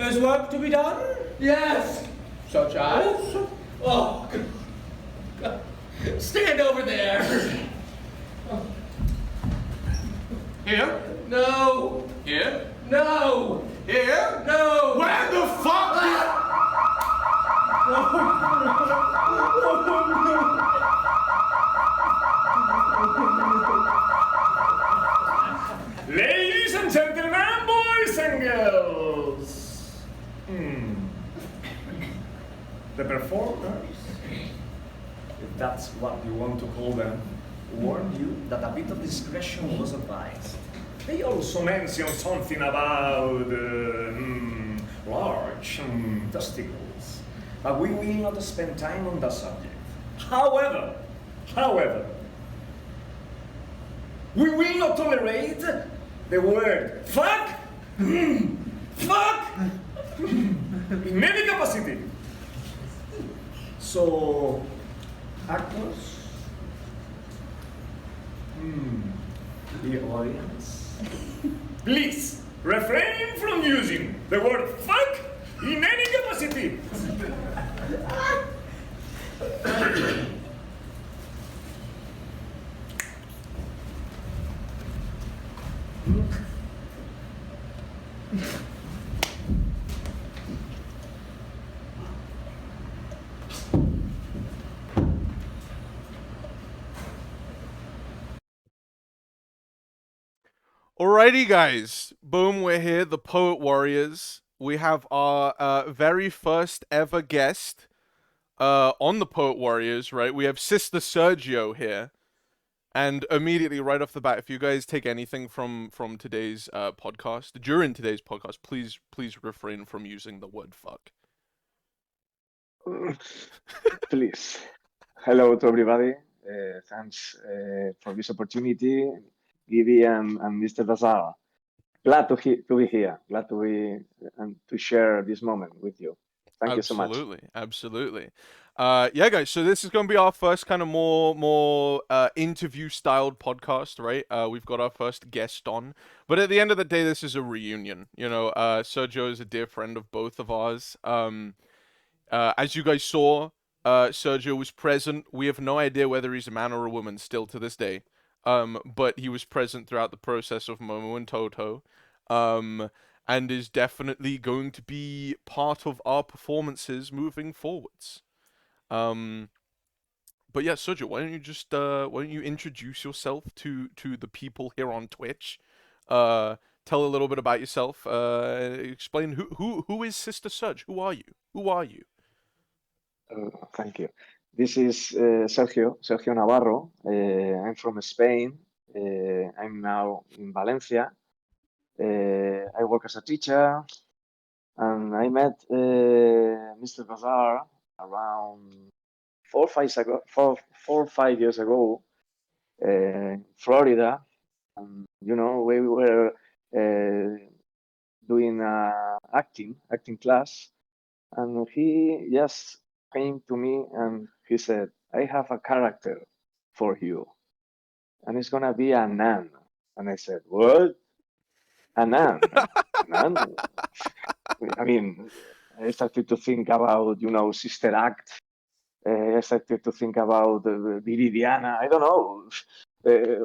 There's work to be done? Yes. Such as? Oh, God. Stand over there. Here? No. Here? No. Here? No. Where the fuck? Ladies and gentlemen, boys and girls. The performers, if that's what you want to call them, warned you that a bit of discretion was advised. They also mentioned something about large testicles, but we will not spend time on that subject. However, we will not tolerate the word fuck, fuck, in any capacity. So, actors, the audience, please refrain from using the word fuck in any capacity. Alrighty, guys. Boom, we're here, the Poet Warriors. We have our very first ever guest on the Poet Warriors, right? We have Sister Sergio here. And immediately, right off the bat, if you guys take anything from today's podcast, during today's podcast, please refrain from using the word fuck. Please. Hello to everybody. Thanks for this opportunity, Giddy and Mr. Bazara. Glad to be here. Glad to be and to share this moment with you. Thank you so much. Absolutely. Yeah, guys. So this is going to be our first kind of more interview-styled podcast, right? We've got our first guest on, but at the end of the day, this is a reunion. You know, Sergio is a dear friend of both of ours. As you guys saw, Sergio was present. We have no idea whether he's a man or a woman still to this day. But he was present throughout the process of Momo and Toto. And is definitely going to be part of our performances moving forwards. But yeah, Sergio, why don't you introduce yourself to the people here on Twitch? Tell a little bit about yourself. Explain who is Sister Serge? Who are you? Thank you. This is Sergio Nevarro. I'm from Spain. I'm now in Valencia. I work as a teacher, and I met Mr. Bazar around 4 or 5 years ago in Florida. And, you know, we were doing acting class, and he just came to me and he said, I have a character for you, and it's gonna be a nun. And I said, what? A nun? A nun? I mean, I started to think about, you know, Sister Act. I started to think about Viridiana. I don't know,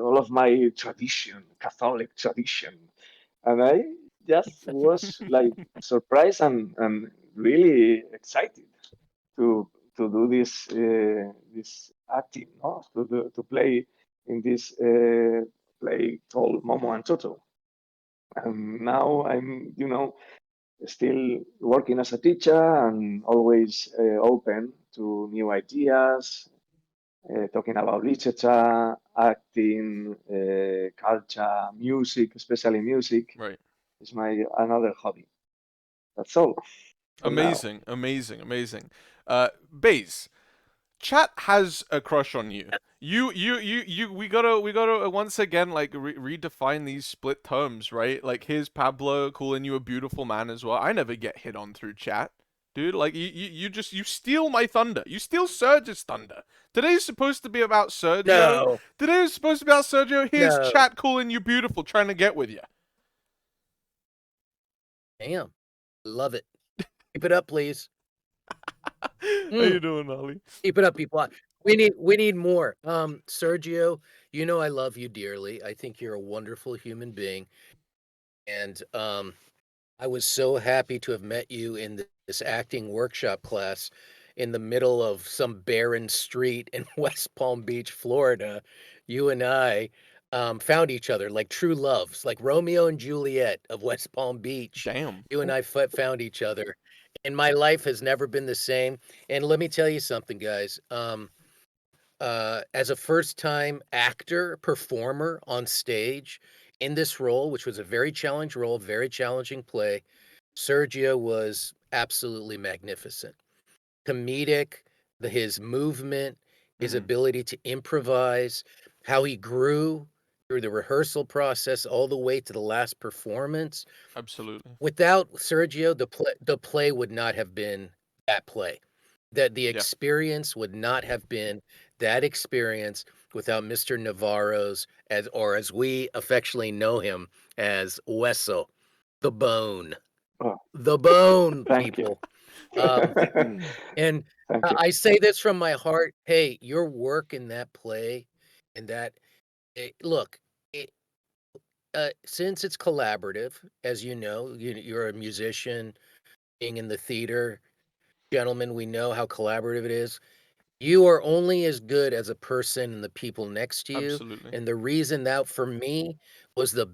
all of my tradition, Catholic tradition. And I just was like surprised and really excited to do this this acting, no? To play in this play called Momo and Toto. And now I'm, you know, still working as a teacher and always open to new ideas, talking about literature, acting, culture, music, especially music. Right. Is my another hobby. That's all. Amazing. Baze, chat has a crush on you. We gotta once again like redefine these split terms, right? Like here's Pablo calling you a beautiful man as well. I never get hit on through chat, dude. Like you steal my thunder. You steal Serge's thunder. Today's supposed to be about Sergio. No. Today's supposed to be about Sergio. Here's No. chat calling you beautiful, trying to get with you. Damn. Love it. Keep it up, please. How you doing, Ollie? Keep it up, people. We need more. Sergio, you know I love you dearly. I think you're a wonderful human being, and I was so happy to have met you in this acting workshop class in the middle of some barren street in West Palm Beach, Florida. You and I found each other like true loves, like Romeo and Juliet of West Palm Beach. Damn. You and I found each other, and my life has never been the same. And let me tell you something, guys. As a first-time actor, performer on stage in this role, which was a very challenging role, very challenging play, Sergio was absolutely magnificent. Comedic, his movement, his ability to improvise, how he grew through the rehearsal process all the way to the last performance. Absolutely. Without Sergio, the play would not have been that play. That the Yeah. experience would not have been that experience without Mr. Navarro's, as we affectionately know him as Hueso, the bone. Oh, The bone, thank you. people. And Thank you. I say this from my heart. Hey, your work in that play and that look, it, since it's collaborative, as you know, you're a musician, being in the theater, gentlemen, we know how collaborative it is. You are only as good as a person and the people next to you. Absolutely. And the reason that for me was the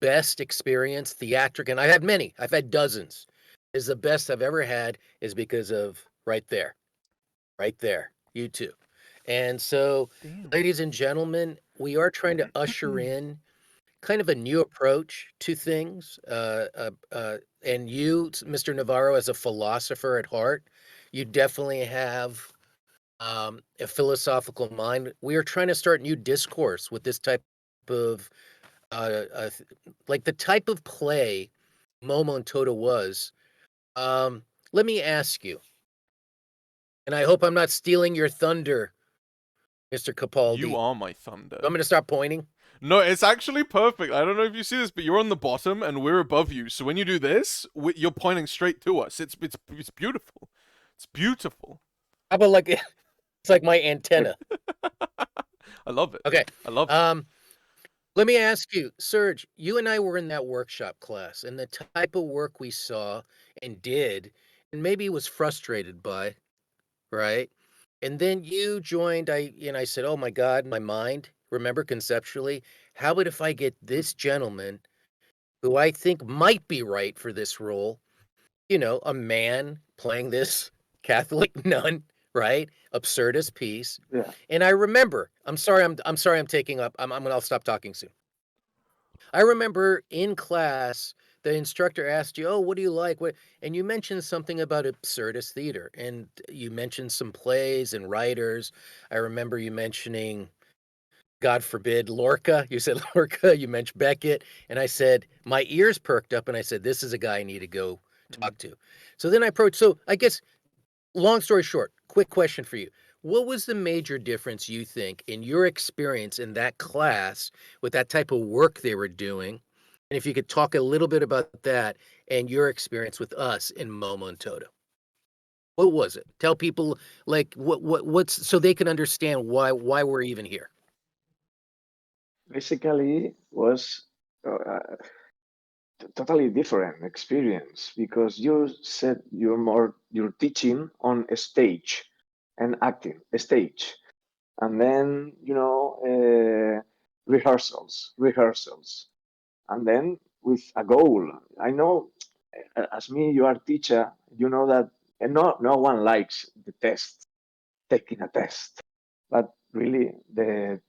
best experience theatric, and I've had many, I've had dozens, is the best I've ever had is because of right there, you two. And so, Damn. ladies and gentlemen, we are trying to usher in kind of a new approach to things. And you, Mr. Navarro, as a philosopher at heart, you definitely have a philosophical mind. We are trying to start new discourse with this type of, like the type of play Momo and Toto was. Let me ask you, and I hope I'm not stealing your thunder, Mr. Capaldi. You are my thunder. I'm going to start pointing. No, it's actually perfect. I don't know if you see this, but you're on the bottom and we're above you. So when you do this, you're pointing straight to us. It's beautiful. It's beautiful. How about like it's like my antenna? I love it. Okay. I love it. Let me ask you, Serge, you and I were in that workshop class, and the type of work we saw and did, and maybe was frustrated by, right? And then you joined, and I said, oh my God, my mind, remember conceptually, how about if I get this gentleman who I think might be right for this role, a man playing this Catholic nun, right? Absurdist piece. Yeah. And I remember, I'm sorry I'm taking up. I'll stop talking soon. I remember in class, the instructor asked you, "Oh, what do you like?" And you mentioned something about absurdist theater, and you mentioned some plays and writers. I remember you mentioning, God forbid, Lorca. You said Lorca. You mentioned Beckett, and I said my ears perked up, and I said, "This is a guy I need to go talk to." So then I approached. So I guess, long story short, quick question for you. What was the major difference you think in your experience in that class with that type of work they were doing? And if you could talk a little bit about that and your experience with us in Momo and Toto. What was it? Tell people like what's so they can understand why we're even here. Basically, was totally different experience because you said you're teaching on a stage and acting a stage, and then rehearsals, and then with a goal. I know, as me, you are teacher. You know that, and no one likes the test, taking a test, but really the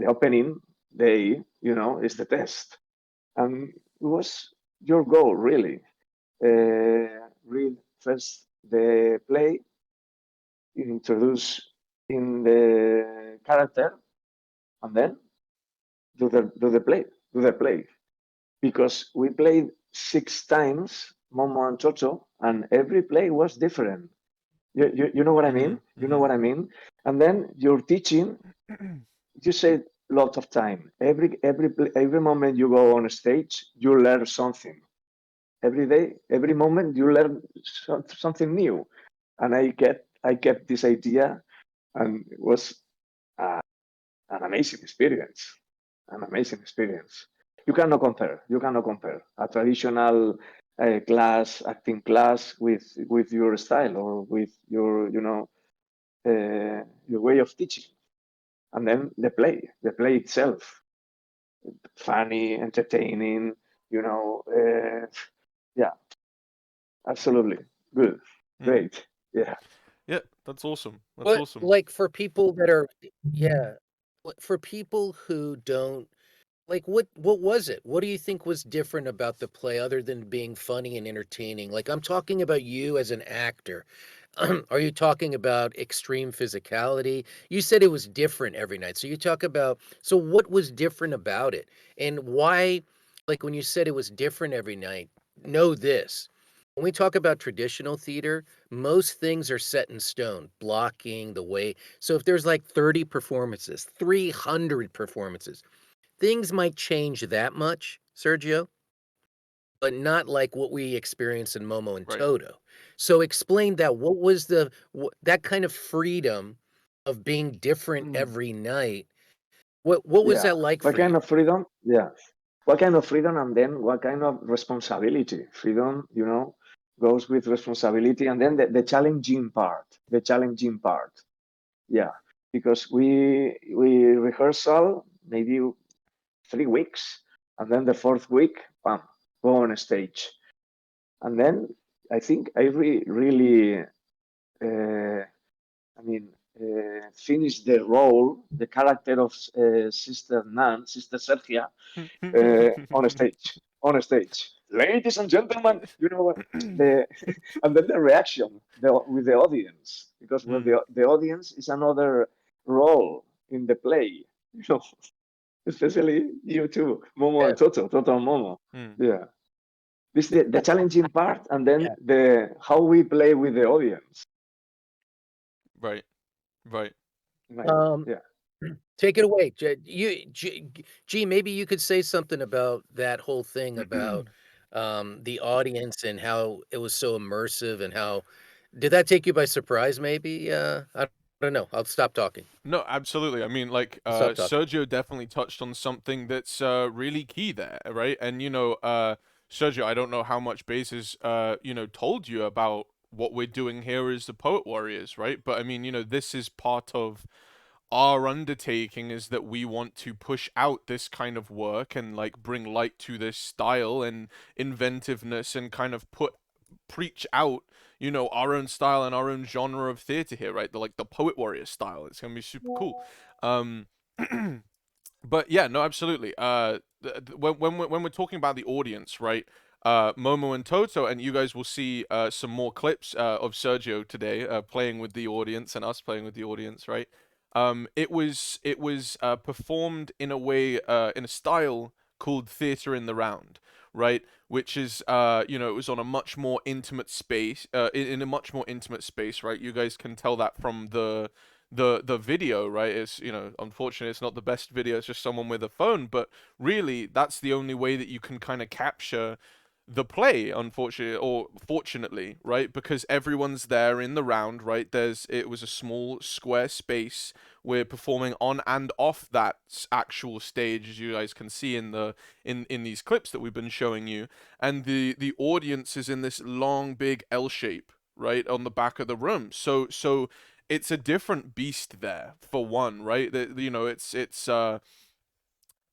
opening day, is the test, and it was your goal really. Read first the play, introduce in the character, and then do the play. Because we played 6 times Momo and Toto, and every play was different. You know what I mean? You know what I mean? And then you're teaching. You say lot of time. Every moment you go on stage, you learn something. every day, every moment, you learn something new. And I kept this idea, and it was uh, an amazing experience. An amazing experience. You cannot compare. You cannot compare a traditional acting class with your style or with your way of teaching. And then the play itself, funny, entertaining. Yeah, absolutely good, great. Yeah. Yeah, that's awesome. That's What awesome. like for people that are yeah, for people who don't like what was it? What do you think was different about the play other than being funny and entertaining? Like I'm talking about you as an actor. Are you talking about extreme physicality? You said it was different every night. So you talk about so what was different about it? And why like when you said it was different every night, know this. When we talk about traditional theater, most things are set in stone, blocking the way. So if there's like 30 performances, 300 performances, things might change that much, Sergio, but not like what we experience in Momo and Right. Toto. So explain that. What was that kind of freedom of being different Mm. every night? What was Yeah. that like What for you? kind of freedom? Yeah. What kind of freedom, and then what kind of responsibility? Freedom, goes with responsibility, and then the challenging part. The challenging part. Yeah, because we rehearsal maybe 3 weeks, and then the fourth week, bam, go on stage, and then I think I really, I mean, finished the role, the character of Sister Sergia, on stage, on stage. Ladies and gentlemen, you know what? The and then the reaction with the audience, because when the audience is another role in the play, you know, especially you two, Momo Yeah, and Toto, Toto and Momo. Mm. Yeah, this is the challenging part, and then yeah. the how we play with the audience. Right. Right. Right. Um, Yeah. take it away, G. Maybe you could say something about that whole thing about the audience and how it was so immersive and how did that take you by surprise? Maybe I don't know. I'll stop talking. No, absolutely. I mean, like, I'll stop talking. Sergio definitely touched on something that's really key there, right? And Sergio, I don't know how much Bases, told you about what we're doing here as the Poet Warriors, right? But I mean, this is part of our undertaking is that we want to push out this kind of work and like bring light to this style and inventiveness and kind of preach out our own style and our own genre of theater here, right? The Poet Warrior style. It's gonna be super cool. um but yeah, no, absolutely. When we're talking about the audience, right? Momo and Toto, and you guys will see some more clips of Sergio today playing with the audience and us playing with the audience, right? It was performed in a way in a style called theater in the round, right? Which is it was on a much more intimate space, in a much more intimate space, right? You guys can tell that from the video, right? It's unfortunately it's not the best video, it's just someone with a phone, but really that's the only way that you can kind of capture the play, unfortunately or fortunately, right? Because everyone's there in the round, right? It was a small square space. We're performing on and off that actual stage, as you guys can see in these clips that we've been showing you, and the audience is in this long big L shape, right, on the back of the room. So it's a different beast there, for one, right?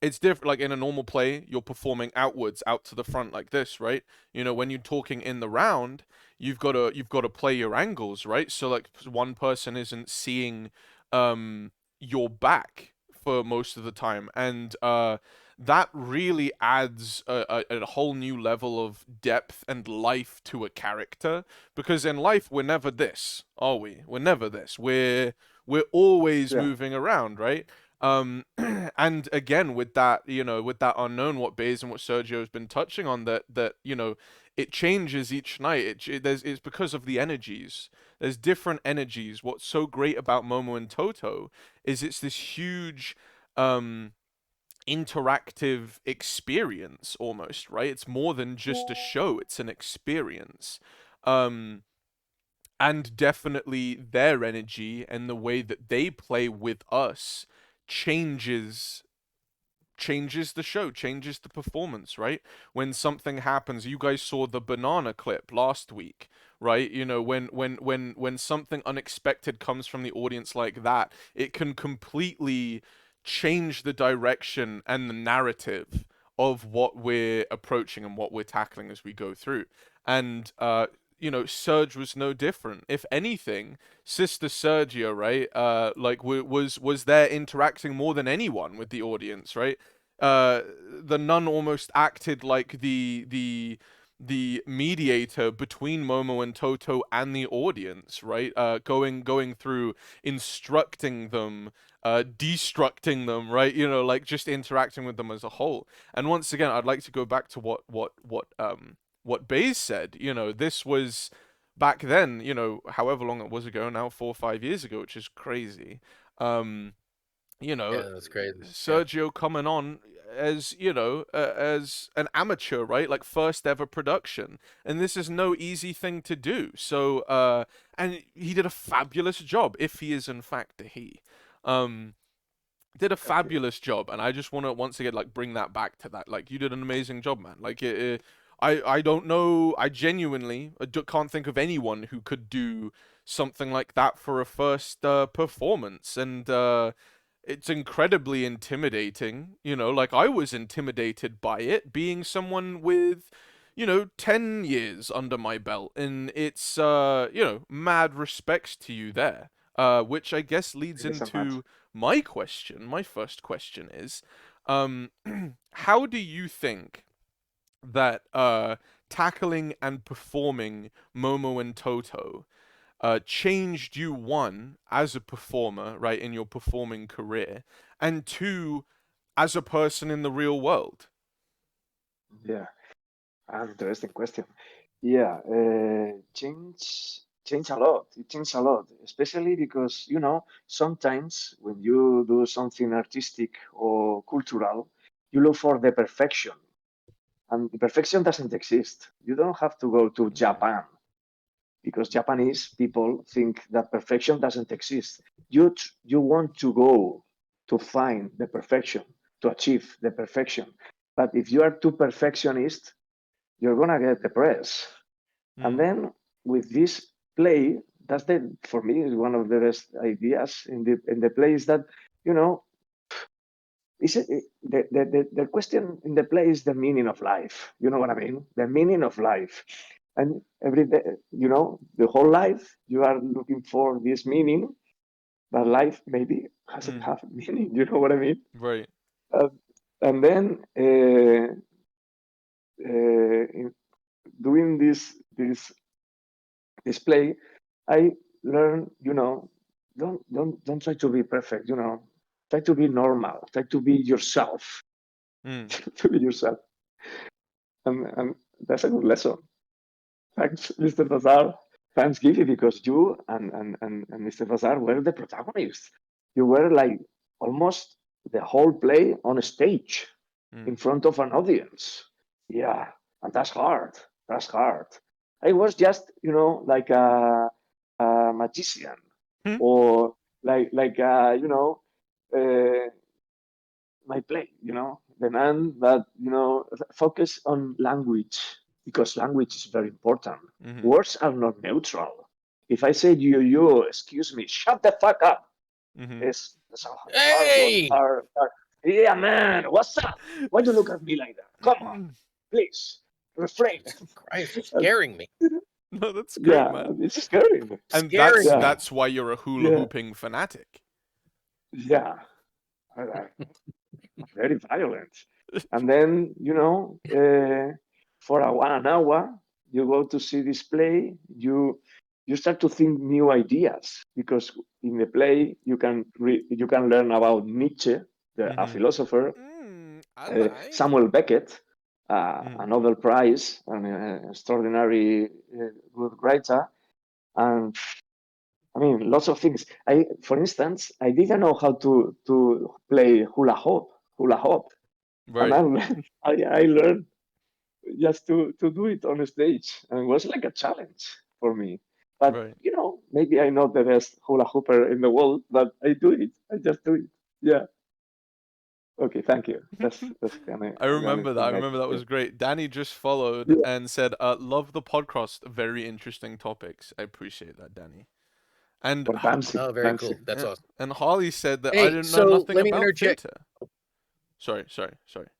It's different. Like in a normal play, you're performing outwards, out to the front like this, right? When you're talking in the round, you've got to play your angles, right? So like one person isn't seeing your back for most of the time, and that really adds a whole new level of depth and life to a character. Because in life, we're never this, are we? We're never this. We're always Yeah. moving around, right? And again, with that unknown, what Baze and what Sergio has been touching on, that it changes each night. It's because of the energies. There's different energies. What's so great about Momo and Toto is it's this huge interactive experience almost, right? It's more than just a show, it's an experience. Um, and definitely their energy and the way that they play with us changes the show, changes the performance, right? When something happens, you guys saw the banana clip last week, right? You know, when something unexpected comes from the audience like that, it can completely change the direction and the narrative of what we're approaching and what we're tackling as we go through. And you know, Serge was no different. If anything, Sister Sergio, right, like was there interacting more than anyone with the audience, right? The nun almost acted like the mediator between Momo and Toto and the audience, right? Going through instructing them, destructing them, right? You know, like just interacting with them as a whole. And once again, I'd like to go back to what Baze said. You know, this was back then, you know, however long it was ago now, 4 or 5 years ago, which is crazy. You know, Yeah, that's crazy. Yeah. Sergio coming on as, you know, as an amateur, right? Like first ever production. And this is no easy thing to do. So, and he did a fabulous job, if he is in fact a he. Did a fabulous job, and I just want to once again like bring that back to that. Like you did an amazing job, man. Like I don't know. I genuinely can't think of anyone who could do something like that for a first performance, and it's incredibly intimidating. You know, like I was intimidated by it, being someone with, you know, 10 years under my belt, and it's you know, mad respects to you there. Which I guess leads Thank you so much. into my question. My first question is, um, how do you think that tackling and performing Momo and Toto changed you, one, as a performer, right, in your performing career, and two, as a person in the real world? Yeah, interesting question. Yeah, change a lot. It changed a lot, especially because sometimes when you do something artistic or cultural, you look for the perfection, and the perfection doesn't exist. You don't have to go to Japan because Japanese people think that perfection doesn't exist. You want to go to find the perfection, to achieve the perfection. But if you are too perfectionist, you're gonna get depressed. And then with this play, that's the for me is one of the best ideas in the play is that you know is it, the question in the play is the meaning of life. You know what I mean? The meaning of life. And every day, the whole life you are looking for this meaning, but life maybe doesn't have meaning. You know what I mean? Right. Uh, and then in doing this play, I learned, don't try to be perfect. Try to be normal. Try to be yourself. To be yourself, and that's a good lesson. Thanks, Mr. Bazar. Thanks, Givy, because you and Mr. Bazar were the protagonists. You were like almost the whole play on a stage in front of an audience. Yeah, and that's hard. That's hard. I was just, like a magician, or uh, my play. The man that focus on language because language is very important. Words are not neutral. If I say you, excuse me, shut the fuck up. It's a Hey! hard. Yeah, man, what's up? Why you look at me like that? Come on, please, refrain. Christ, you're scaring me. No, that's great, Yeah, man. it's scary. And Scaring me. that's why you're a hula hooping fanatic. Yeah, very violent. And then, for an hour, you go to see this play, you start to think new ideas because in the play you can learn about Nietzsche, a philosopher, I like. Samuel Beckett, a Nobel Prize, an extraordinary good writer, and I mean lots of things. For instance, I didn't know how to play hula hoop. And I Right. learned, I learned just to do it on stage, and it was like a challenge for me. But Right. maybe I'm not the best hula hooper in the world, but I do it. I just do it. Yeah. Okay. Thank you. That's kind of I the only remember that. I thing I remember can that say. was great. Danny just followed Yeah. and said, "Love the podcast. Very interesting topics." I appreciate that, Danny. And For dancing, Oh, very cool. dancing. That's yeah, awesome. and Harley said that I Hey, didn't know so nothing let me about interject. theater. Sorry.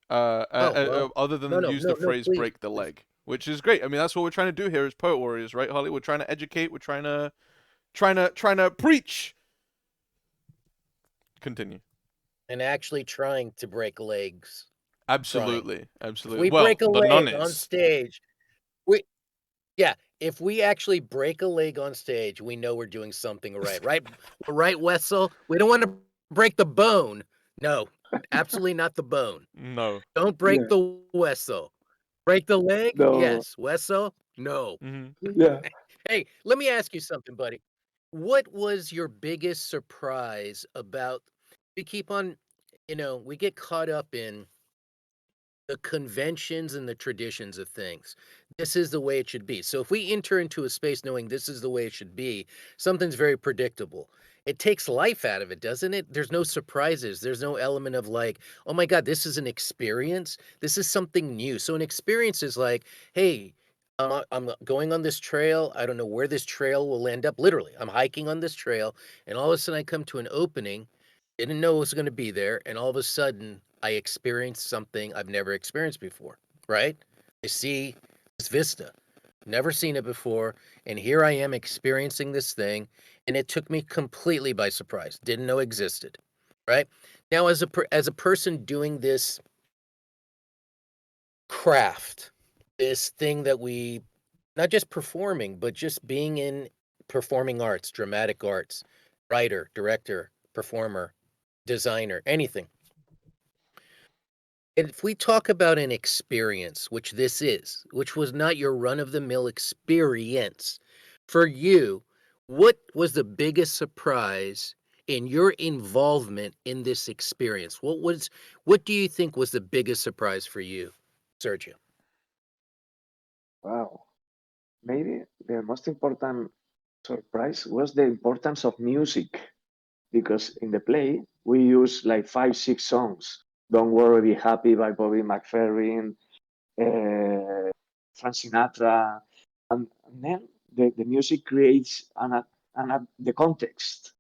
Oh, well, Other no, than no, use no, the no, phrase please, "break the please. leg," which is great. I mean, that's what we're trying to do here as poet warriors, right, Harley? We're trying to educate. We're trying to preach. Continue. And actually trying to break legs. Trying. Absolutely, If absolutely. we Well, break a the nun leg on is. stage, we yeah, if we actually break a leg on stage, we know we're doing something right. Right, Wessel? We don't want to break the bone. No, absolutely not the bone. No. Don't break Yeah. the Wessel. Break the leg? No. Yes. Wessel? No. Hmm. Yeah. Hey, let me ask you something, buddy. What was your biggest surprise about we keep on, we get caught up in the conventions and the traditions of things. This is the way it should be. So if we enter into a space knowing this is the way it should be, something's very predictable. It takes life out of it, doesn't it? There's no surprises. There's no element of like, oh my God, this is an experience. This is something new. So an experience is like, hey, I'm going on this trail. I don't know where this trail will end up. Literally, I'm hiking on this trail, and all of a sudden I come to an opening. Didn't know it was going to be there, and all of a sudden I experienced something I've never experienced before, right? I see this vista, never seen it before, and here I am experiencing this thing, and it took me completely by surprise. Didn't know existed, right? Now, as a person doing this craft, this thing that we not just performing, but just being in performing arts, dramatic arts, writer, director, performer, designer, anything. If we talk about an experience, which this is, which was not your run of the mill experience, for you, what was the biggest surprise in your involvement in this experience? What do you think was the biggest surprise for you, Sergio? Wow. Maybe the most important surprise was the importance of music, because in the play we use like 5, 6 songs. Don't Worry, Be Happy by Bobby McFerrin, Frank Sinatra, and then the music creates the context,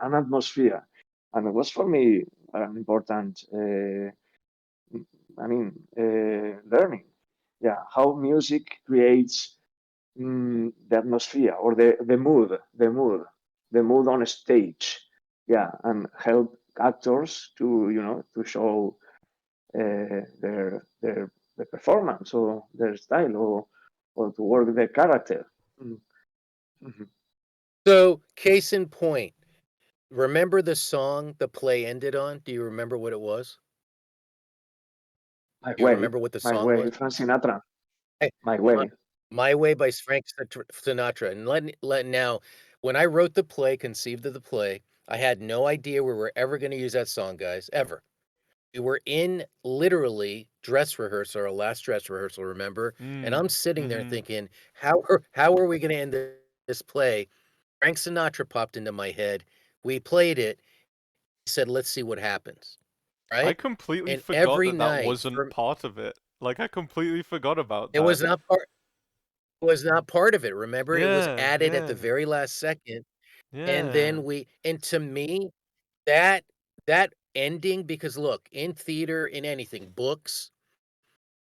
an atmosphere, and it was for me an important, learning. Yeah, how music creates the atmosphere or the mood on a stage. Yeah, and help actors to show their performance or their style or to work their character. Mm. Mhm. So, case in point, remember the song the play ended on? Do you remember what it was? My Do you way, remember what the my song way, was? Frank Sinatra. Hey, My my, way. My Way by Frank Sinatra. And let now, when I wrote the play, conceived of the play, I had no idea we were ever going to use that song, guys, ever. We were in literally dress rehearsal, our last dress rehearsal, remember? And I'm sitting there Mm-hmm. thinking, how are we going to end this play? Frank Sinatra popped into my head. We played it. He said, let's see what happens. I Right? completely And forgot every that night wasn't from part of it. Like, I completely forgot about it that. was not part of it. Remember, it was Yeah, added at the yeah, very last second. And yeah. then and to me, that that ending, because look, in theater, in anything, books,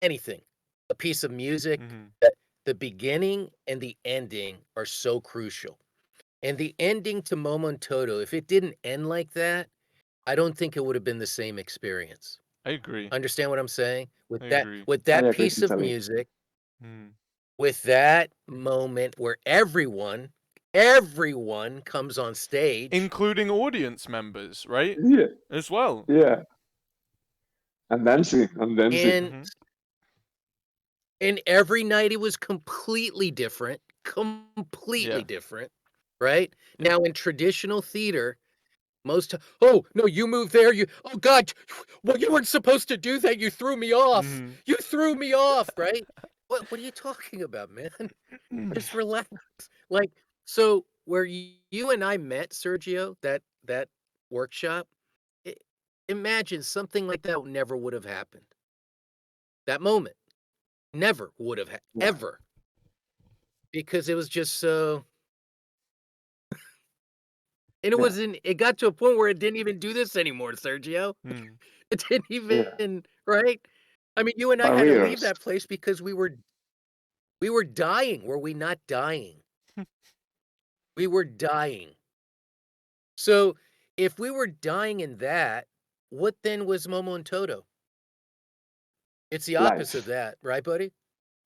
anything, a piece of music, Mm-hmm. that the beginning and the ending are so crucial. And the ending to Momo and Toto, if it didn't end like that, I don't think it would have been the same experience. I agree. Understand what I'm saying? I agree. With I that agree piece of totally. music, Mm. with that moment where everyone comes on stage, Including audience members, right? Yeah, As well. yeah, and dancing and dancing. and Mm-hmm. every night it was completely different, Yeah. right? Now in traditional theater, Oh no, you moved there. Oh God, well, you weren't supposed to do that. You threw me off. Mhm. You threw me off, right? What are you talking about, man? Just relax. Like, so where you and I met, Sergio, that workshop, i- imagine something like that never would have happened. That moment never would have Yeah. ever, because it was just so. And Yeah. it got to a point where it didn't even do this anymore, Sergio. Mm. It didn't Yeah. even, right? I mean, you and I had to leave Barriers. that place because we were dying. Were we not dying? We were dying. So if we were dying in that, what then was Momo and Toto? It's the opposite of Life. that, right, buddy?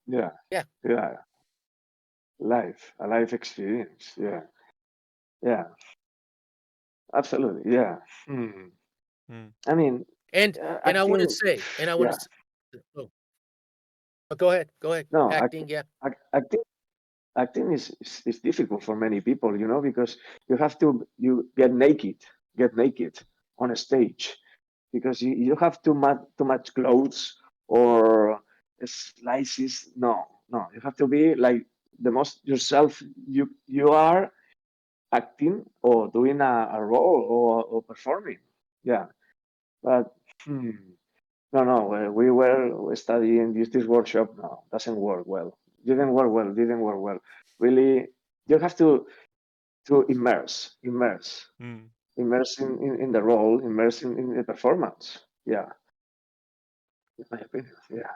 Yeah. Yeah. Yeah. Life. A life experience. Yeah. Yeah. Absolutely. Yeah. Hmm. Mm. I mean, And I want to acting. say, and I want Yeah. to. Go ahead. Go ahead. No, Acting, yeah. acting is difficult for many people, because you get naked on a stage, because you have too much clothes or slices. No, you have to be like the most yourself you are acting or doing a role or performing. Yeah, but no, we were studying this workshop. No, doesn't work well. Didn't work well. Really, you have to Mm. immerse in the role, immerse in the performance. Yeah, in my opinion. Yeah,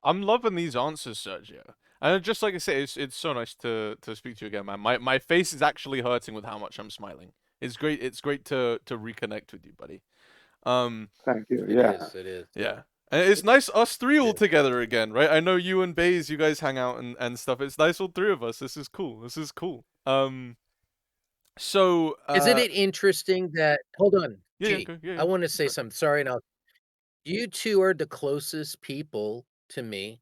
I'm loving these answers, Sergio. And just like I say, it's so nice to speak to you again, man. My face is actually hurting with how much I'm smiling. It's great. It's great to reconnect with you, buddy. Um, thank you. It Yeah, is. It is. yeah. And it's nice us three all Yeah. together again, right? I know you and Baze, you guys hang out and stuff. It's nice all three of us. This is cool. This is cool. So Isn't it interesting that hold on, yeah, G. go, yeah, I yeah. want to say Sorry. something. Sorry, now you two are the closest people to me,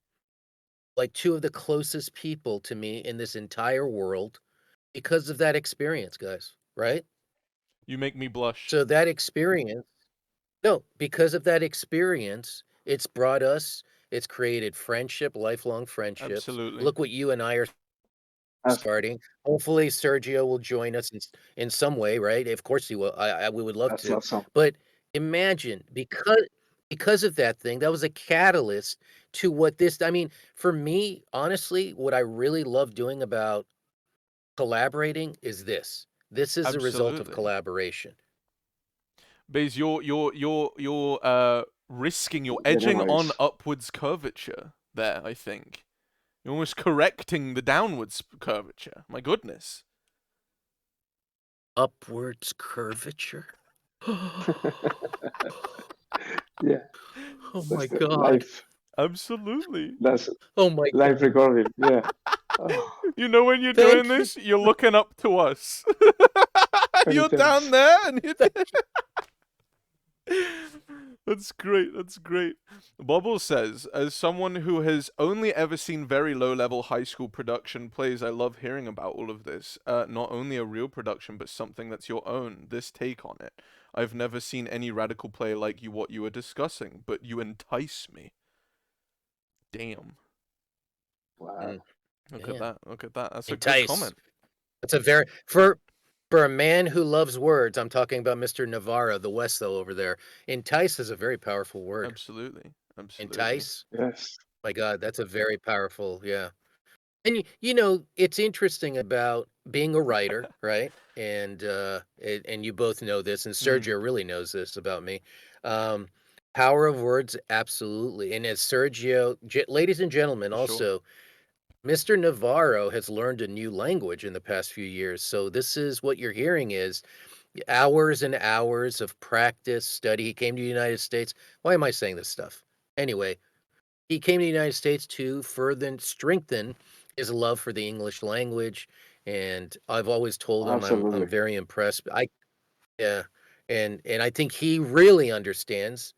like two of the closest people to me in this entire world because of that experience, guys, right? You make me blush. So that experience, no, because of that experience, it's created friendship, lifelong friendships. Absolutely. Look what you and I are as, starting. Hopefully, Sergio will join us in some way, right? Of course he will. We would love that's to. awesome. But imagine because of that thing, that was a catalyst to what this. I mean, for me, honestly, what I really love doing about collaborating is this. This is a result of Absolutely. collaboration. Baze, you're risking, you're The edging on memories. upwards curvature there, I think. You're almost correcting the downwards curvature. My goodness. Upwards curvature. Yeah, Oh that's my the god. live. Absolutely. That's Oh my live god. recording. Yeah. Oh, You know when you're doing Thank you. this, you're looking up to us. many You're down thanks. there and you Thank you. That's great. That's great. Bubbles says, as someone who has only ever seen very low-level high school production plays, I love hearing about all of this. Not only a real production, but something that's your own. This take on it. I've never seen any radical play like what you were discussing, but you entice me. Damn. Wow. Mm, Look at yeah. that. Look at that. That's a good Entice. comment. That's a very for a man who loves words, I'm talking about Mr. Navarro, the Westo over there. Entice is a very powerful word. Absolutely. Absolutely. Entice. Yes. My God, that's a very powerful, yeah. And you know, it's interesting about being a writer, right? And you both know this, and Mm, Sergio really knows this about me. Um, Power of words, absolutely. And as Sergio, ladies and gentlemen, for sure. also, Mr. Navarro has learned a new language in the past few years. So this is what you're hearing is hours and hours of practice, study. He came to the United States. Why am I saying this stuff? Anyway, he came to the United States to further strengthen his love for the English language. And I've always told him I'm Absolutely. very impressed. Yeah, and I think he really understands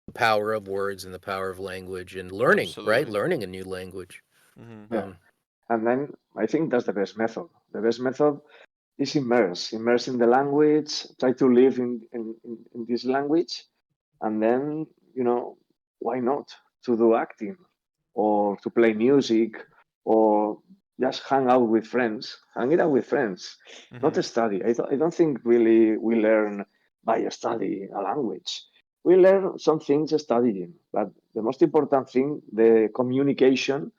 the power of words and the power of language and learning, right? Absolutely. Learning a new language. Mm-hmm. Yeah. Um, And then I think that's the best method. The best method is immerse in the language, try to live in this language, and then, why not to do acting or to play music or just hang it out with friends, not to study. I don't think really we learn by study a language. We learn some things studying, but the most important thing, the communication,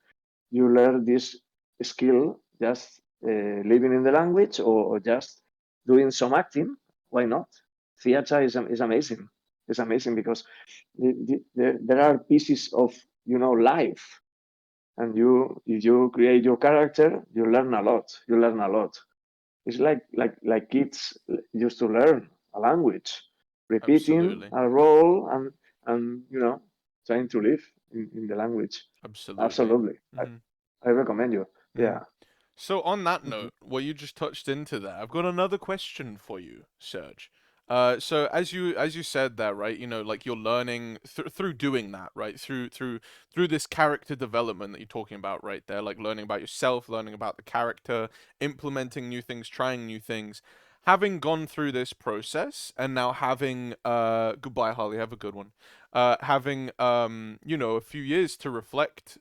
you learn this skill just living in the language or just doing some acting. Why not? Theater is amazing. It's amazing because there are pieces of life, and if you create your character, you learn a lot. You learn a lot. It's like kids used to learn a language, repeating Absolutely. a role and trying to live in the language. Absolutely. Absolutely. I recommend you. Yeah. So on that Mhm. note, well, you just touched into that. I've got another question for you, Serge. So as you said there, right? Like you're learning through doing that, right? Through this character development that you're talking about, right there, like learning about yourself, learning about the character, implementing new things, trying new things. Having gone through this process and now having goodbye, Harley, have a good one. Having a few years to reflect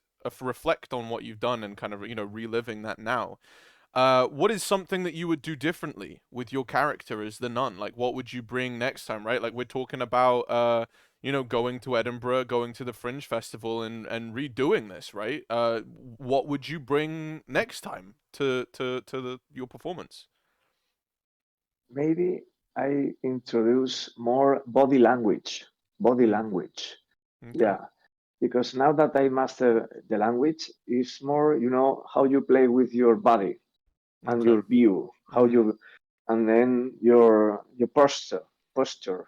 on what you've done and kind of reliving that now. What is something that you would do differently with your character as the nun? Like, what would you bring next time, right? Like, we're talking about, going to Edinburgh, going to the Fringe Festival, and redoing this, right? What would you bring next time to your performance? Maybe I introduce more body language. Body Hmm. language. Okay. Yeah. Because now that I master the language, it's more, how you play with your body and Okay. your view, Hmm. and then your posture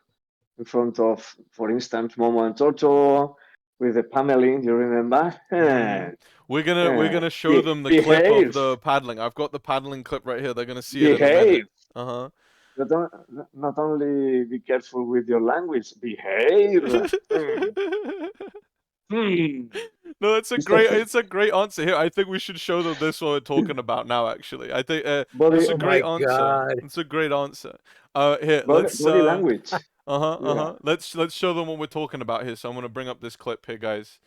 in front of, for instance, Momo and Toto with the paneling. You remember? Mm. We're gonna show them the clip of Behave, the paddling. I've got the paddling clip right here. They're gonna see it in a minute. behave. Uh-huh. Not only be careful with your language, behave. Hmm. Hmm. No, it's a great answer here. I think we should show them this what we're talking about now, actually. I think body, it's a Oh my great answer. God. It's a great answer. Here, let's body language. uh-huh, Yeah. uh-huh. Let's show them what we're talking about here. So I'm gonna bring up this clip here, guys.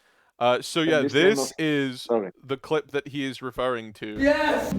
So And yeah, this time this of, is sorry. the clip that he is referring to. Yes!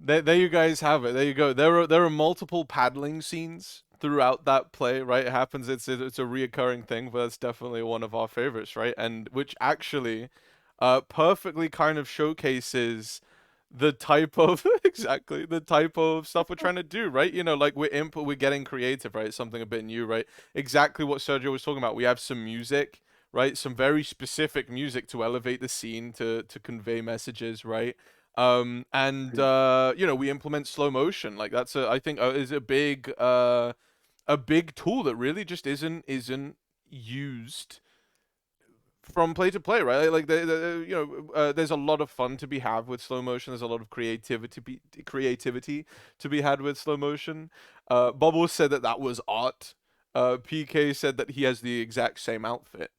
There you guys have it. There you go. There are multiple paddling scenes throughout that play, right? It happens. It's a reoccurring thing, but that's definitely one of our favorites, right? And which actually, perfectly kind of showcases the type of exactly the type of stuff we're trying to do, right? Like we're getting creative, right? Something a bit new, right? Exactly what Sergio was talking about. We have some music, right? Some very specific music to elevate the scene, to convey messages, right? And we implement slow motion. Like that's I think is a big tool that really just isn't used from play to play, right? Like there's a lot of fun to be had with slow motion. There's a lot of creativity to be had with slow motion. Bubbles said that was art. PK said that he has the exact same outfit.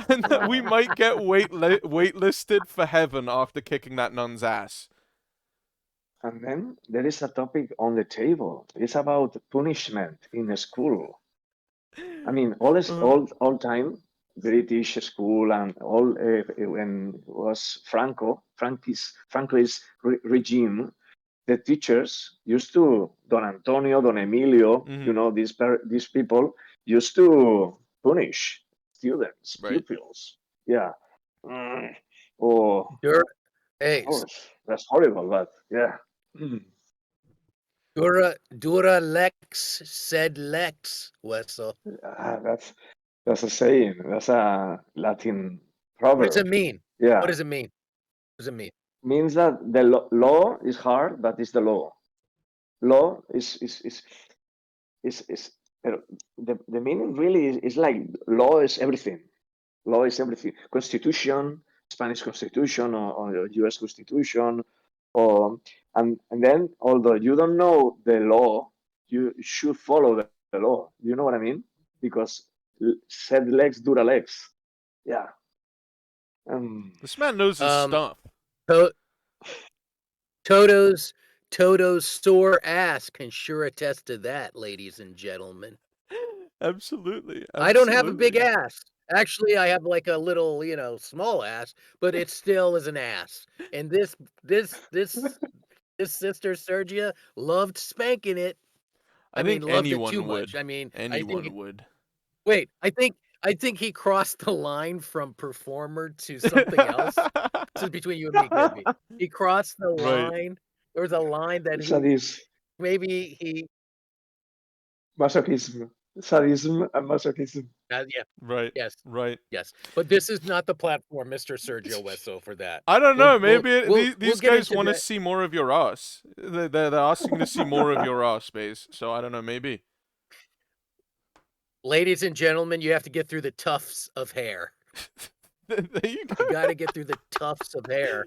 And that we might get waitlisted for heaven after kicking that nun's ass. And then there is a topic on the table. It's about punishment in a school. I mean, all time British school and all when was Franco's regime, the teachers used to Don Antonio, Don Emilio, these people used to punish students, Right. pupils. Yeah. Or Hey, that's horrible, but yeah. dura lex sed lex, Wessel. That's a saying. That's a Latin What does proverb. it mean? Yeah. What does it mean? What does it mean? Means that the law is hard, but it's the law. Law is the meaning really is like law is everything. Law is everything. Constitution, Spanish Constitution or U.S. Constitution, and then although you don't know the law, you should follow the law. You know what I mean? Because said lex dura lex. Yeah. This man knows his stuff. Toto's sore ass can sure attest to that, ladies and gentlemen. Absolutely. I don't have a big ass. Actually, I have like a little, small ass, but it still is an ass. And this sister Sergia loved spanking it. I mean, think loved it anyone too would. much. I mean, Anyone would. Wait, I think he crossed the line from performer to something else. This is between you and me, Gabby. He crossed the Right. line. There was a line that maybe he masochism, sadism, and masochism. yeah. Right. Yes. Right. Yes. But this is not the platform, Mr. Sergio Wesso, for that. I don't know. Maybe we'll these get guys into want to that. see more of your ass. They're asking to see more of your ass, Space. So I don't know. Maybe. Ladies and gentlemen, you have to get through the tufts of hair. There you go. You got to get through the tufts of hair.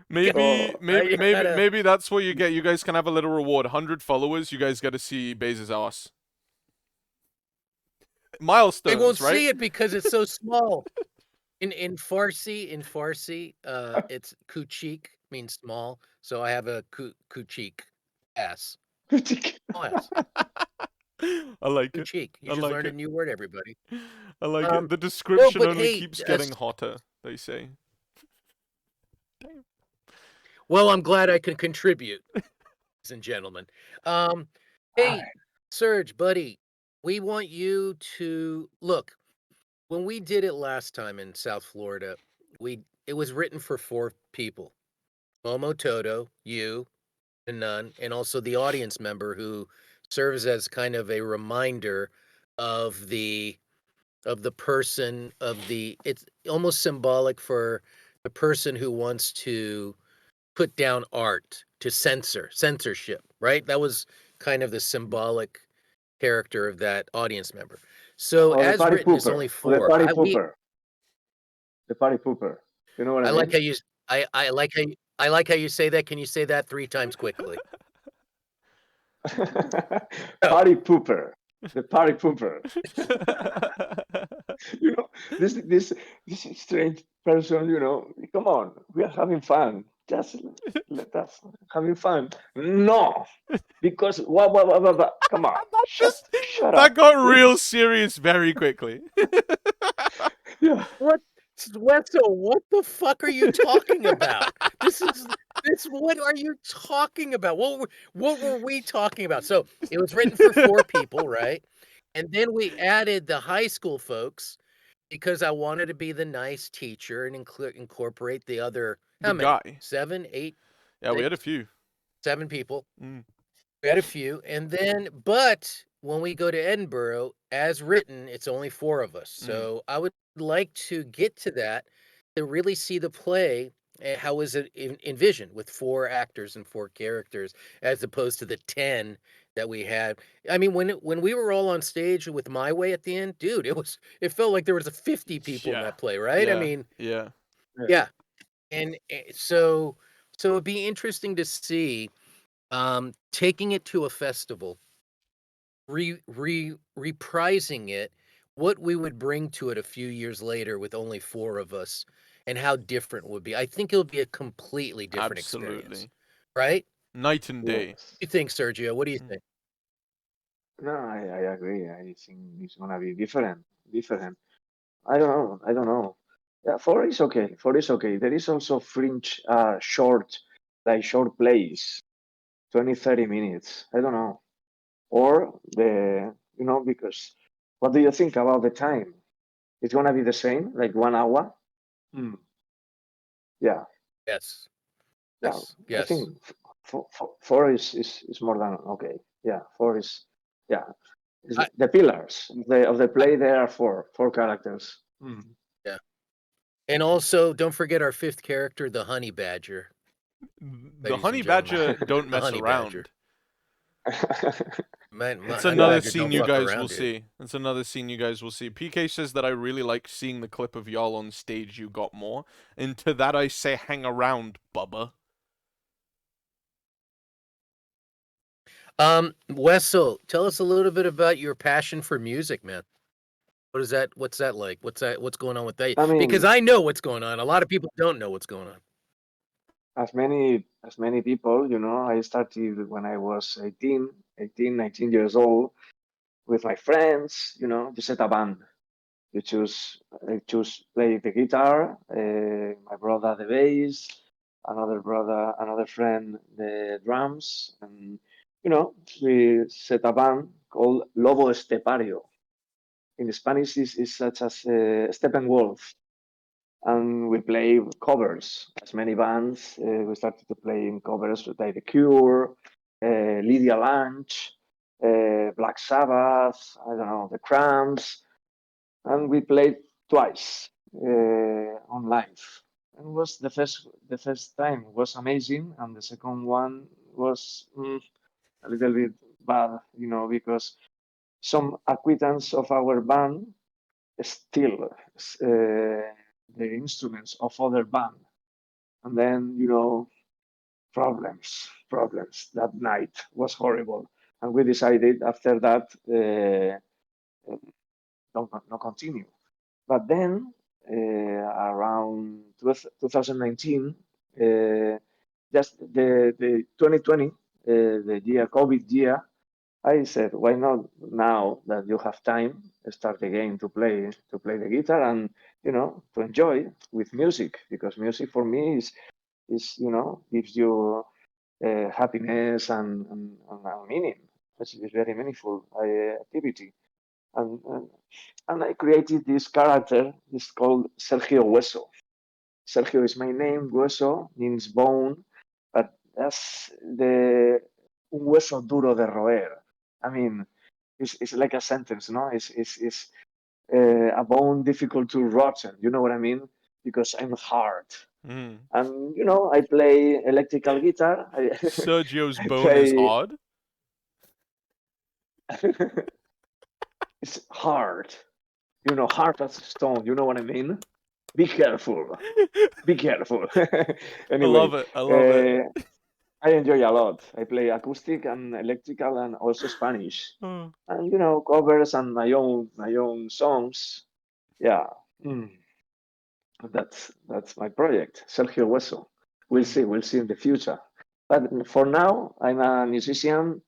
Maybe that's what you get. You guys can have a little reward. 100 followers. You guys get to see Baze's ass. Milestones, They won't right? see it because it's so small. In Farsi, it's kuchik means small. So I have a kuchik ass. Ass. I like it. Kuchik. You I just like learned it. a new word, everybody. I like it. The description but only hey, keeps getting hotter, they say. Damn. Well, I'm glad I can contribute, ladies and gentlemen. Hey, Serge, buddy, we want you to look. When we did it last time in South Florida, it was written for 4 people: Momo, Toto, you, the nun, and also the audience member who serves as kind of a reminder of the person it's almost symbolic for the person who wants to put down art, to censorship, right? That was kind of the symbolic character of that audience member. So as written, it's only 4. The party pooper. The party pooper. You know what I mean? Like how you I like how you say that. Can you say that 3 times quickly? Party pooper. The party pooper. This strange person, come on, we are having fun. Just let us having fun. No, because what? Come on, shut up. That got real serious very quickly. Yeah. What the fuck are you talking about? What are you talking about? What were we talking about? So it was written for 4 people, right? And then we added the high school folks because I wanted to be the nice teacher and incorporate the other how many? Guy. 7, 8. Yeah, we had a few. 7 people. We had a few, and then but when we go to Edinburgh, as written, it's only 4 of us. So I would like to get to that to really see the play and how is it envisioned with 4 actors and 4 characters as opposed to the 10 that we had. I mean, when we were all on stage with My Way at the end, dude, it felt like there was 50 people in Yeah. that play, right? I Yeah. mean, Yeah. yeah. And so it'd be interesting to see taking it to a festival, reprising it, what we would bring to it a few years later with only 4 of us, and how different it would be. I think it'll be a completely different experience, Absolutely. right? Night and day. What Yes. do you think, Sergio? What do you Mm. think? No, I agree. I think it's gonna be different. Different. I don't know. I don't know. Yeah, 4 is okay. 4 is okay. There is also fringe, short, like short plays, 20, 30 minutes. I don't know. Or because what do you think about the time? It's gonna be the same, like 1 hour? Hmm. Yeah, Yes. yeah. Yes. I Yes. think four is more than okay. Yeah, four is yeah. Is I, the pillars of the I play there are four characters. Hmm. yeah. And also don't forget our 5th character, the honey badger, The ladies honey and gentlemen. badger don't The mess honey badger. around. Man, It's honey another badger scene don't you fuck guys will around, dude. see. It's another scene you guys will see. PK says that I really like seeing the clip of y'all on stage. You got more. And to that I say, hang around, Bubba. Wessel, tell us a little bit about your passion for music, man. What is that? What's that like? What's going on with that? I Because mean, I know what's going on. A lot of people don't know what's going on. as many people, I started when I was 19 years old with my friends. You set a band. I choose play the guitar, my brother the bass, another friend the drums, and we set a band called Lobo Estepario. In Spanish, is such as Steppenwolf, and we play covers. As many bands, we started to play in covers with like The Cure, Lydia Lunch, Black Sabbath, I don't know, The Cramps, and we played twice on live. And was the first time was amazing, and the second one was a little bit bad, because some acquaintance of our band steal the instruments of other band, and then problems. That night was horrible, and we decided after that don't continue. But then, around 2019, just the 2020, the year COVID year, I said, why not now that you have time, start again to play the guitar and to enjoy with music, because music for me is gives you happiness and meaning. It's very meaningful activity. And I created this character. It's called Sergio Hueso. Sergio is my name. Hueso means bone, but that's the un hueso duro de roer. I mean, it's like a sentence, no? It's a bone difficult to rotten. You know what I mean? Because I'm hard, Mm. and I play electrical guitar. Sergio's I bone is play. hard. It's hard. Hard as stone. You know what I mean? Be careful. Be careful. I Anyway, love it. I love it. I enjoy a lot. I play acoustic and electrical and also Spanish, Oh. and covers and my own songs. Yeah, mm, that's my project, Sergio Hueso. We'll see in the future. But for now, I'm a musician.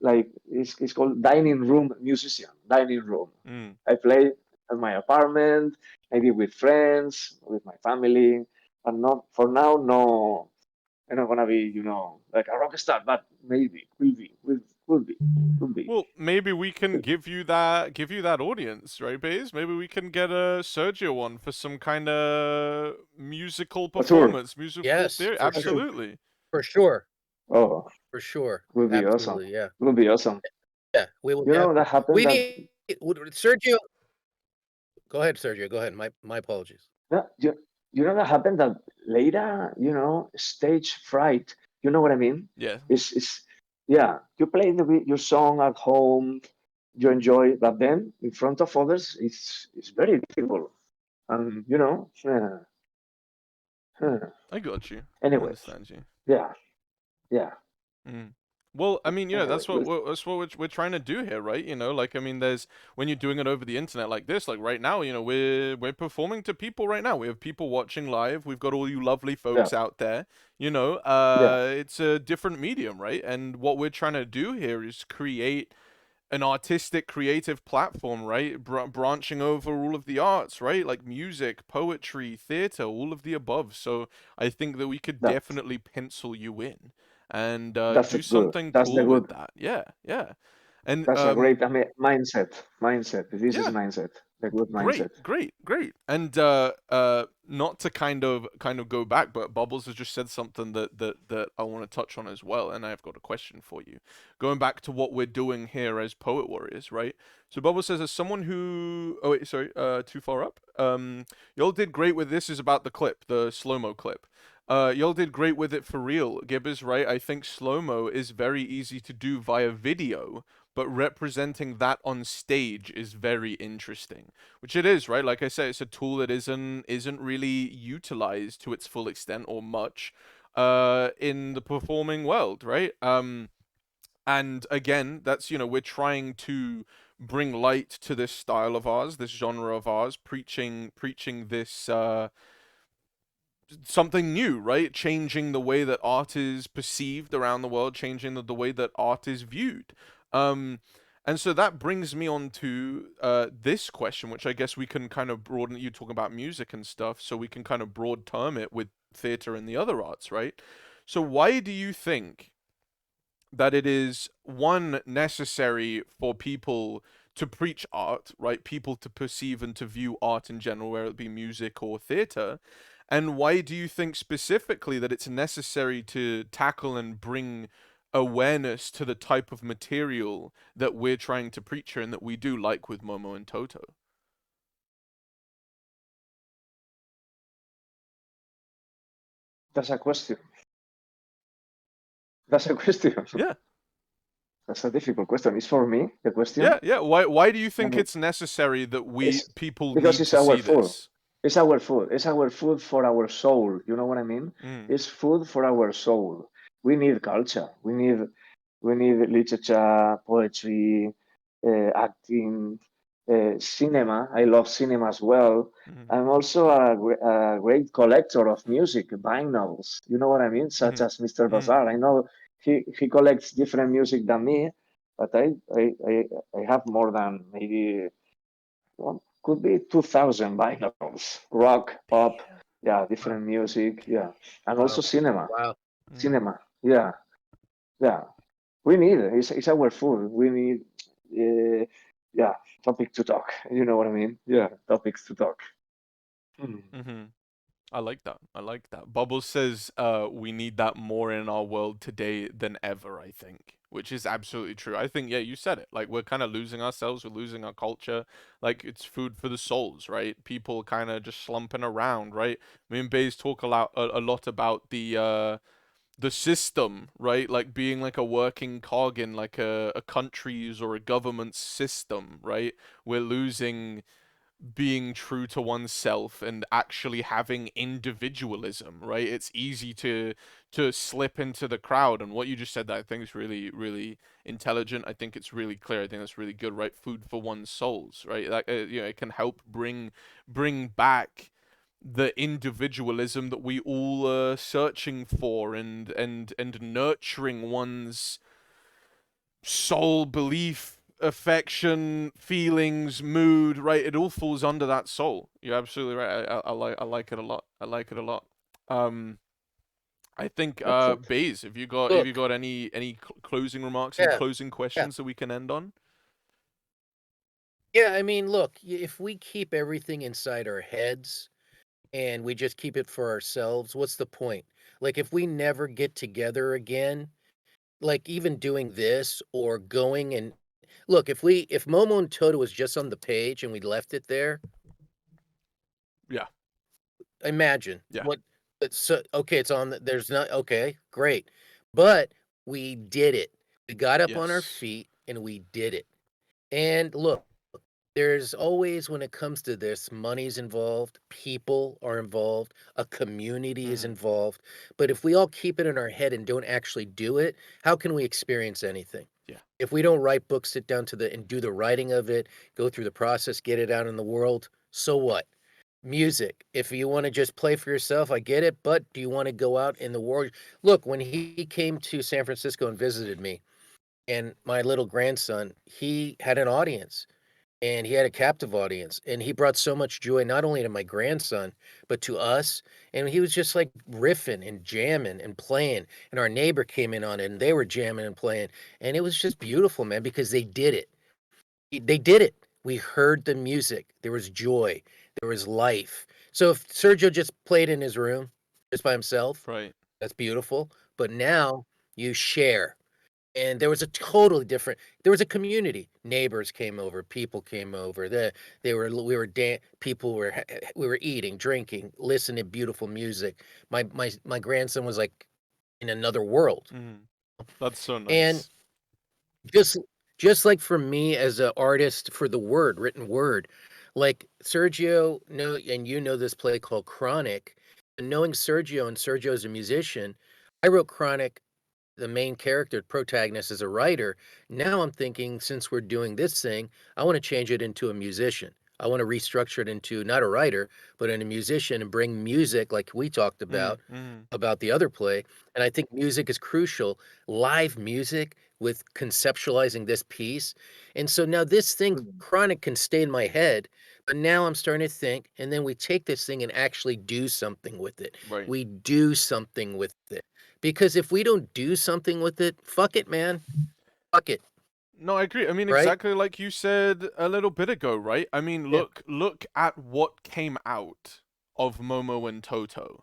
Like it's called dining room musician. Dining room. Mm. I play at my apartment, maybe with friends, with my family, but not for now. No, I'm not gonna be, like a rock star, but maybe will be. Well, maybe we can give you that audience, right, Baze? Maybe we can get a Sergio one for some kind of musical A tour. performance, musical Yes, theory. for sure. Absolutely. For sure. Oh, For sure. will be awesome. Absolutely. Yeah. Will be awesome. Yeah. We will That definitely. happened We that need Sergio. Go ahead, Sergio. Go ahead. My apologies. that that happened that later, stage fright. You know what I mean? Yeah. It's yeah, you play your song at home, you enjoy, but then in front of others, it's very difficult. And I got you. I anyway, understand you. yeah, yeah, Mm. Well, I mean, anyway, that's what we're trying to do here, right? Like I mean, there's when you're doing it over the internet like this, like right now, we're performing to people right now. We have people watching live. We've got all you lovely yeah, folks out there. yeah, It's a different medium, right? And what we're trying to do here is create an artistic, creative platform, right? Branching over all of the arts, right? Like music, poetry, theater, all of the above. So I think that we could that definitely pencil you in and that's a do good, something that's the cool with good, that. Yeah, yeah. And that's a great, I mean, mindset. This is yeah, mindset, the good mindset. great. And not to kind of go back, but Bubbles has just said something that I want to touch on as well, and I've got a question for you. Going back to what we're doing here as Poet Warriors, right? So Bubbles says, as someone who, oh wait, sorry, too far up. Y'all did great with this. Is about the clip, the slow mo clip. Y'all did great with it for real. Gib is right. I think slow mo is very easy to do via video, but representing that on stage is very interesting, which it is, right? Like I said, it's a tool that isn't really utilized to its full extent or much in the performing world, right? And again, that's we're trying to bring light to this style of ours, this genre of ours, preaching this something new, right? Changing the way that art is perceived around the world, changing the way that art is viewed. Um, and so that brings me on to this question, which I guess we can kind of broaden. You talk about music and stuff, so we can kind of broad term it with theater and the other arts, right? So why do you think that it is one necessary for people to preach art, right? People to perceive and to view art in general, whether it be music or theater. And why do you think specifically that it's necessary to tackle and bring awareness to the type of material that we're trying to preach here and that we do, like with Momo and Toto? That's a question. That's a question. Yeah. That's a difficult question. It's for me, the question. Yeah. Why do you I think mean, it's necessary that it's people because need it's to our see food. this? It's our food. It's our food for our soul. You know what I mean? Mm, It's food for our soul. We need culture. We need literature, poetry, acting, cinema. I love cinema as well. mm, I'm also a great collector of music, vinyls. You know what I mean? Such mm, as Mr. mm, Bazaar. I know he collects different music than me, but I have more than maybe could be 2000 vinyls, rock, pop, yeah, Wow. different music, yeah, and also Wow. cinema, Wow. mm. cinema, yeah, yeah. We need it. It's our food. We need, yeah, topic to talk. You know what I mean? Yeah, topics to talk. Hmm. Mm-hmm. I like that. I like that. Bubbles says we need that more in our world today than ever, I think. Which is absolutely true. I think, yeah, you said it. Like we're kind of losing ourselves, we're losing our culture. Like it's food for the souls, right? People kind of just slumping around, right? Me and Bays talk a lot about the system, right? Like being like a working cog in like a country's or a government's system, right? We're losing being true to oneself and actually having individualism, right? It's easy to slip into the crowd, and what you just said that I think is really intelligent. I think it's really clear. I think that's really good, right? Food for one's souls, right? Like it can help bring back the individualism that we all are searching for, and nurturing one's soul, belief, affection, feelings, mood, right? It all falls under that soul. You're absolutely right. I like it a lot. I like it a lot. Um, I think That's it. Baze, have you got Look, any closing remarks, any yeah, closing yeah. questions that we can end on? Yeah, I mean, look, if we keep everything inside our heads and we just keep it for ourselves, what's the point? Like, if we never get together again, like even doing this or going and look, if Momo and Toto was just on the page and we left it there, Yeah, imagine yeah. what it's so okay, it's on there's not okay, great. But we did it. We got up on our Yes. feet and we did it. And look, there's always, when it comes to this, money's involved, people are involved, a community is involved. But if we all keep it in our head and don't actually do it, how can we experience anything? Yeah. If we don't write books, sit down and do the writing of it, go through the process, get it out in the world, so what? Music. If you want to just play for yourself, I get it. But do you want to go out in the world? Look, when he came to San Francisco and visited me, and my little grandson, he had an audience and he had a captive audience, and he brought so much joy not only to my grandson but to us. And he was just like riffing and jamming and playing, and our neighbor came in on it and they were jamming and playing, and it was just beautiful, man, because they did it. They did it. We heard the music. There was joy, there was life. So if Sergio just played in his room just by himself, Right. that's beautiful. But now you share, and there was a totally different, there was a community. Neighbors came over, people came over. They were we were people were we were eating, drinking, listening to beautiful music. My grandson was like in another world. That's so And nice. just just like for me as an artist, for the written word, like Sergio, no, and you know this play called Chronic. And knowing Sergio, and Sergio as a musician, I wrote Chronic, the main character, protagonist, as a writer. Now I'm thinking, since we're doing this thing, I want to change it into a musician. I want to restructure it into not a writer, but in a musician, and bring music like we talked about the other play. And I think music is crucial, live music with conceptualizing this piece. And so now this thing, Chronic, can stay in my head, but now I'm starting to think, and then we take this thing and actually do something with it. Right. We do something with it. Because if we don't do something with it, fuck it, man. Fuck it, No, I agree. I mean, right? exactly like you said a little bit ago, right? I mean, Yeah. look at what came out of Momo and Toto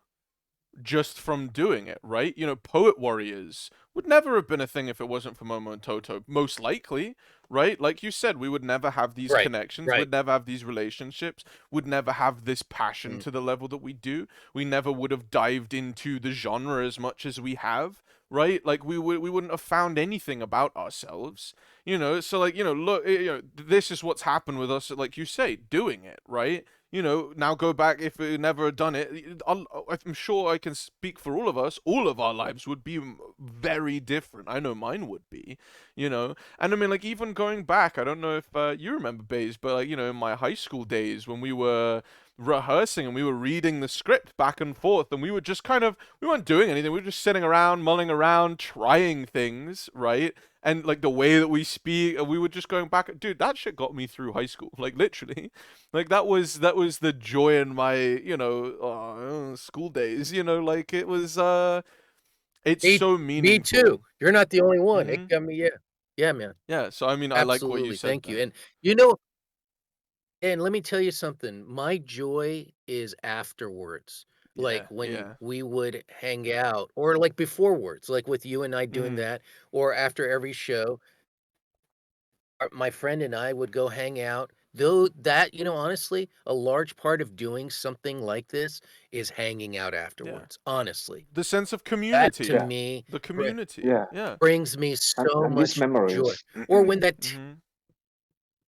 just from doing it, right? You know, Poet Warriors would never have been a thing if it wasn't for Momo and Toto, most likely, right? Like you said, we would never have these Right. connections, Right. we'd never have these relationships, would never have this passion Mm. to the level that we do. We never would have dived into the genre as much as we have, right? Like we wouldn't have found anything about ourselves, you know? So like, you know, look, you know, this is what's happened with us, like you say, doing it, right? You know, now go back, if we never had done it, I'm sure I can speak for all of us, all of our lives would be very different. I know mine would be, you know. And I mean, like, even going back, I don't know if you remember, Baze, but like, you know, in my high school days when we were rehearsing and we were reading the script back and forth, and we were just kind of, we weren't doing anything, we were just sitting around, mulling around, trying things, right? And like the way that we speak, and we were just going back, dude, that shit got me through high school, like literally. Like that was the joy in my, you know, school days, you know, like it was it's so Me meaningful. too. You're not the only one. It Hmm. got me, yeah. Yeah, man. Yeah, so I mean, I like what you Absolutely. said Thank there. you. And you know, and let me tell you something. My joy is afterwards. Yeah, Like when yeah. we would hang out, or like beforewards, like with you and I doing Hmm. that, or after every show, my friend and I would go hang out. Though that, honestly, a large part of doing something like this is hanging out Yeah. afterwards. Honestly, The sense of that to community. Yeah, me The community. yeah. Yeah. brings me so And these much joy. memories. Or when Hmm.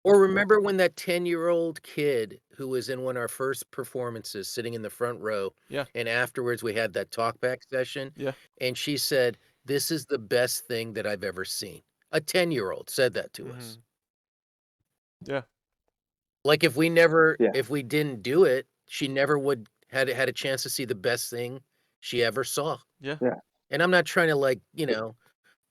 or remember when that 10-year-old kid who was in one of our first performances sitting in the front row, Yeah. and afterwards we had that talkback session, Yeah. and she said, "This is the best thing that I've ever seen." A 10-year-old said that to us. Hmm. Yeah. Like Yeah, if we didn't do it, she never would had a chance to see the best thing she ever saw. Yeah. yeah. And I'm not trying to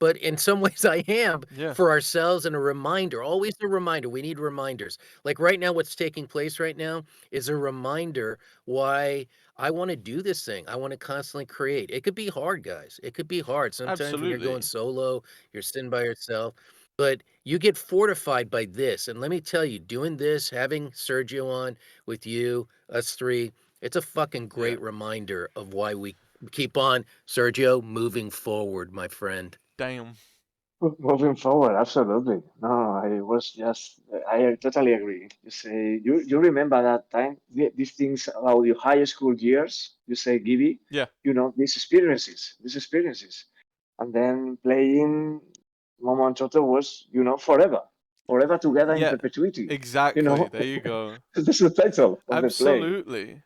but in some ways I am, Yeah. for ourselves, and a reminder, always a reminder. We need reminders. Like right now, what's taking place right now is a reminder why I want to do this thing. I want to constantly create. It could be hard, guys. It could be hard. Sometimes when you're going Absolutely. solo, you're sitting by yourself, but you get fortified by this. And let me tell you, doing this, having Sergio on with you, us three, it's a fucking Yeah. great reminder of why we keep on, Sergio, moving forward, my friend. Damn. Moving forward, absolutely. No, I was just, I totally agree. You say, you remember that time, these things about your high school years, you say, Gibby, Yeah. these experiences, and then playing Momo and Toto was, forever together in Yeah, perpetuity. exactly. There you go. This is the title of the play. Absolutely.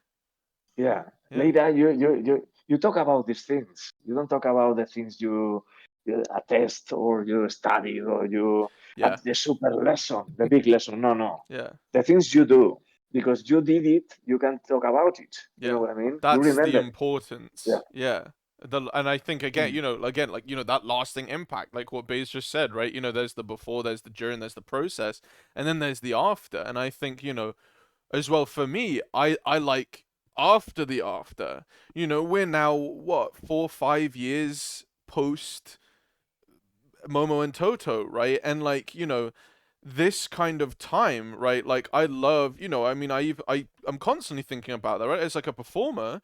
Yeah. Yeah. Later, you talk about these things. You don't talk about the things you attest or you study or you Yeah. the super lesson, the big lesson. No. Yeah. The things you do because you did it. You can talk about it. You know Yeah. what I mean? You That's the remember it. Yeah. importance. Yeah. And I think again, that lasting impact, like what Baze just said, right? There's the before, there's the during, there's the process, and then there's the after. And I think, as well for me, I like after the after. We're now what, 4 5 years post Momo and Toto, right? And like, this kind of time, right? Like I love, I mean, I'm constantly thinking about that, right? As like a performer,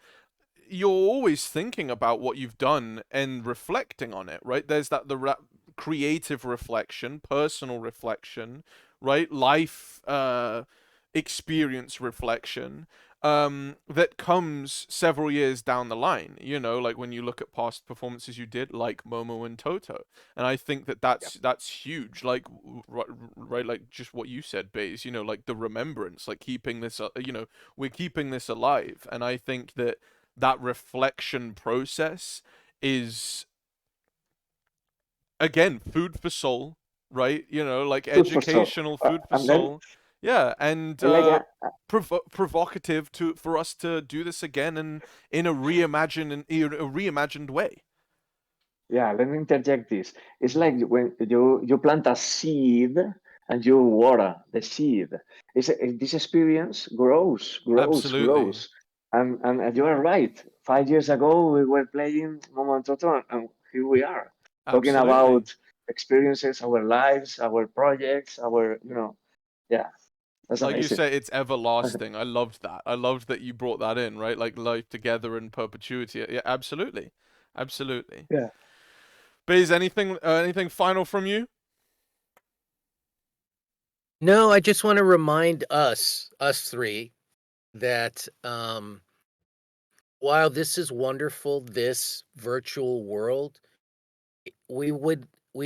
you're always thinking about what you've done and reflecting on it, right? There's creative reflection, personal reflection, right? Life experience reflection that comes several years down the line, like when you look at past performances you did like Momo and Toto. And I think that's huge, like right, like just what you said, Baze, like the remembrance, like keeping this we're keeping this alive. And I think that reflection process is, again, food for soul, right? Like Food for thought. educational food for And then, soul. Yeah, and like, provocative for us to do this again and in a reimagined way. yeah, let me interject this. It's like when you plant a seed and you water the seed. This experience Absolutely. grows. And you are right. 5 years ago, we were playing Momo and Toto, and here we are talking Absolutely. about experiences, our lives, our projects, yeah, that's Like you amazing. say, it's everlasting. I loved that. I loved that you brought that in, right? Like life together in perpetuity. Yeah, absolutely. Absolutely. Yeah. Baze, anything final from you? No, I just want to remind us three, that while this is wonderful, this virtual world, we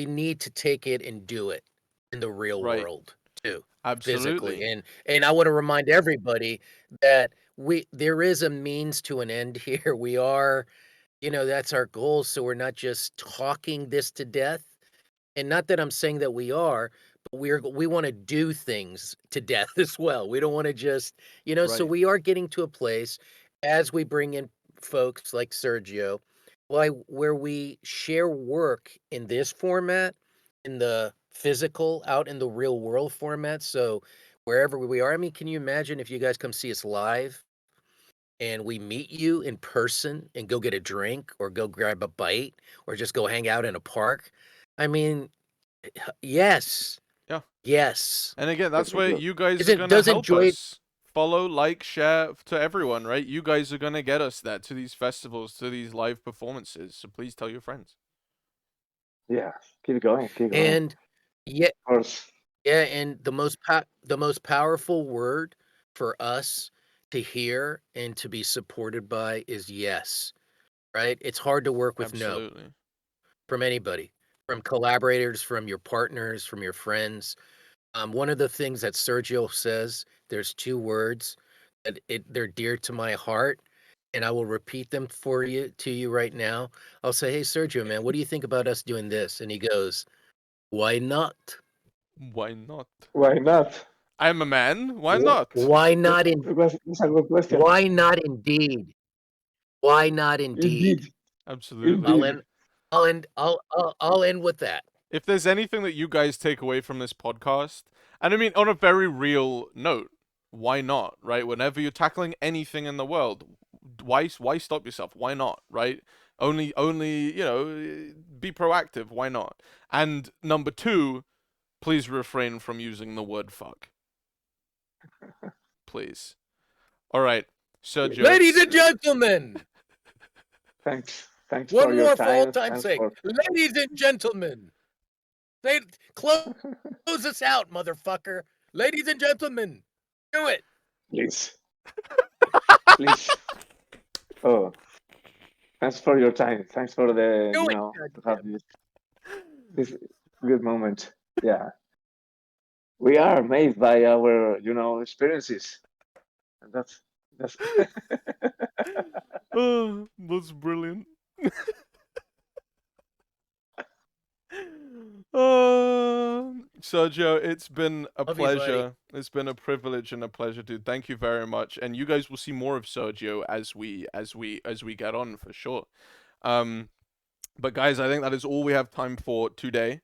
need to take it and do it in the real Right. world too, physically. Absolutely. And I want to remind everybody that there is a means to an end here. We are, that's our goal. So we're not just talking this to death. And not that I'm saying that we are, but we want to do things to death as well. We don't want to just, so Right. we are getting to a place as we bring in folks like Sergio, where we share work in this format, in the physical, out in the real world format. So wherever we are, I mean, can you imagine if you guys come see us live and we meet you in person and go get a drink or go grab a bite or just go hang out in a park? I mean, yes. Yeah. Yes. And again, that's where you guys are Doesn't gonna does help enjoy us. Follow, like, share to everyone, right? You guys are gonna get us there, to these festivals, to these live performances. So please tell your friends. Yeah, keep going. and yeah, Of course. yeah, and the most powerful word for us to hear and to be supported by is yes, right? It's hard to work with no Absolutely. from anybody, from collaborators, from your partners, from your friends. One of the things that Sergio says, there's two words that they're dear to my heart, and I will repeat them to you right now. I'll say, "Hey, Sergio, man, what do you think about us doing this?" And he goes, "Why not? Why not? Why not? I'm a man. Why not? Why not in? That's a good question. Why not indeed? Why not indeed?" Indeed. Absolutely. I'll Indeed. end. I'll end with that. If there's anything that you guys take away from this podcast, and I mean on a very real note, why not, right? Whenever you're tackling anything in the world, why stop yourself? Why not, right? Only be proactive. Why not? And number two, please refrain from using the word fuck. Please. All right, Sergio. Ladies and gentlemen, Thanks for one your more for all time. time's sake. Ladies and gentlemen, close us out, motherfucker. Ladies and gentlemen, do it. Please. Please. Oh, thanks for your time. Thanks for Do it. to have this good moment. Yeah, we are made by our, experiences. And that's Oh, that's brilliant. Sergio, it's been a Love you, buddy. pleasure. It's been a privilege and a pleasure, dude. Thank you very much. And you guys will see more of Sergio as we get on for sure. Um, but guys, I think that is all we have time for today,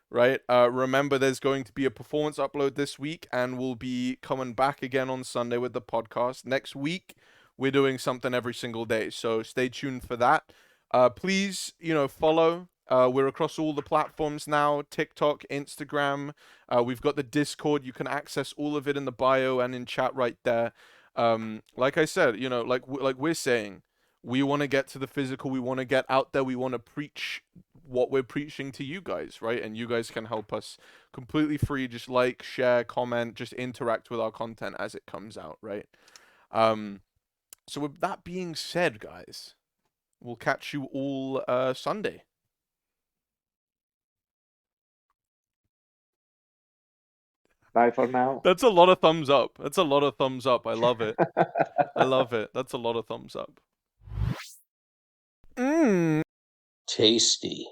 right? Remember, there's going to be a performance upload this week, and we'll be coming back again on Sunday with the podcast. Next week, we're doing something every single day, so stay tuned for that. Please, follow. We're across all the platforms now: TikTok, Instagram. We've got the Discord. You can access all of it in the bio and in chat right there. Like I said, like we're saying, we want to get to the physical. We want to get out there. We want to preach what we're preaching to you guys, right? And you guys can help us completely free. Just like, share, comment, just interact with our content as it comes out, right? So with that being said, guys, we'll catch you all Sunday. bye for now. That's a lot of thumbs up. That's a lot of thumbs up. I love it. I love it. That's a lot of thumbs up. Tasty.